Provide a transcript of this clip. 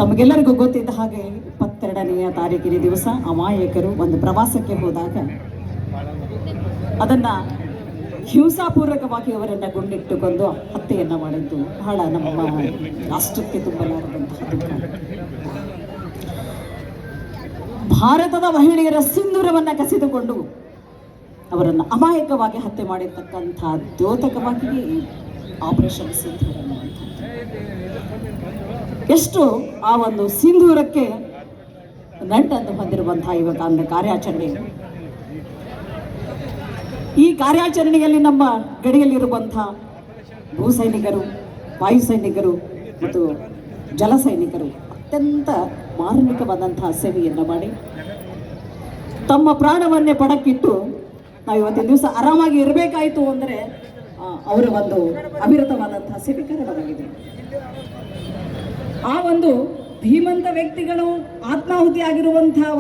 ತಮಗೆಲ್ಲರಿಗೂ ಗೊತ್ತಿದ್ದ ಹಾಗೆ 22ನೇ ತಾರೀಕಿನ ದಿವಸ ಅಮಾಯಕರು ಒಂದು ಪ್ರವಾಸಕ್ಕೆ ಹೋದಾಗ ಅದನ್ನ ಹಿಂಸಾಪೂರ್ವಕವಾಗಿ ಅವರನ್ನು ಗುಂಡಿಟ್ಟುಕೊಂಡು ಹತ್ಯೆಯನ್ನು ಮಾಡಿದ್ದು ಬಹಳ ನಮ್ಮ ರಾಷ್ಟ್ರಕ್ಕೆ ತುಂಬಲಾರದಂತಹ ದುಃಖ. ಭಾರತದ ಮಹಿಳೆಯರ ಸಿಂಧೂರವನ್ನು ಕಸಿದುಕೊಂಡು ಅವರನ್ನು ಅಮಾಯಕವಾಗಿ ಹತ್ಯೆ ಮಾಡಿರ್ತಕ್ಕಂಥ ದ್ಯೋತಕವಾಗಿ ಆಪರೇಷನ್ ಸಿಂಧೂರ. ಎಷ್ಟು ಆ ಒಂದು ಸಿಂಧೂರಕ್ಕೆ ನಂಟನ್ನು ಹೊಂದಿರುವಂತಹ ಇವಾಗ ಒಂದು ಕಾರ್ಯಾಚರಣೆ. ಈ ಕಾರ್ಯಾಚರಣೆಯಲ್ಲಿ ನಮ್ಮ ಗಡಿಯಲ್ಲಿರುವಂತಹ ಭೂ ಸೈನಿಕರು, ವಾಯು ಸೈನಿಕರು ಮತ್ತು ಜಲ ಸೈನಿಕರು ಅತ್ಯಂತ ಮಾರ್ಮಿಕವಾದಂತಹ ಸೇವೆಯನ್ನು ಮಾಡಿ ತಮ್ಮ ಪ್ರಾಣವನ್ನೇ ಪಡಕ್ಕಿಟ್ಟು ನಾವು ಇವತ್ತಿನ ದಿವಸ ಆರಾಮಾಗಿ ಇರಬೇಕಾಯಿತು ಅಂದರೆ ಅವರ ಒಂದು ಅವಿರತವಾದಂತಹ ಸೇವೆ ಕಾರಣವಾಗಿದೆ. ಆ ಒಂದು ಧೀಮಂತ ವ್ಯಕ್ತಿಗಳು ಆತ್ಮಾಹುತಿ ಆಗಿರುವಂತಹ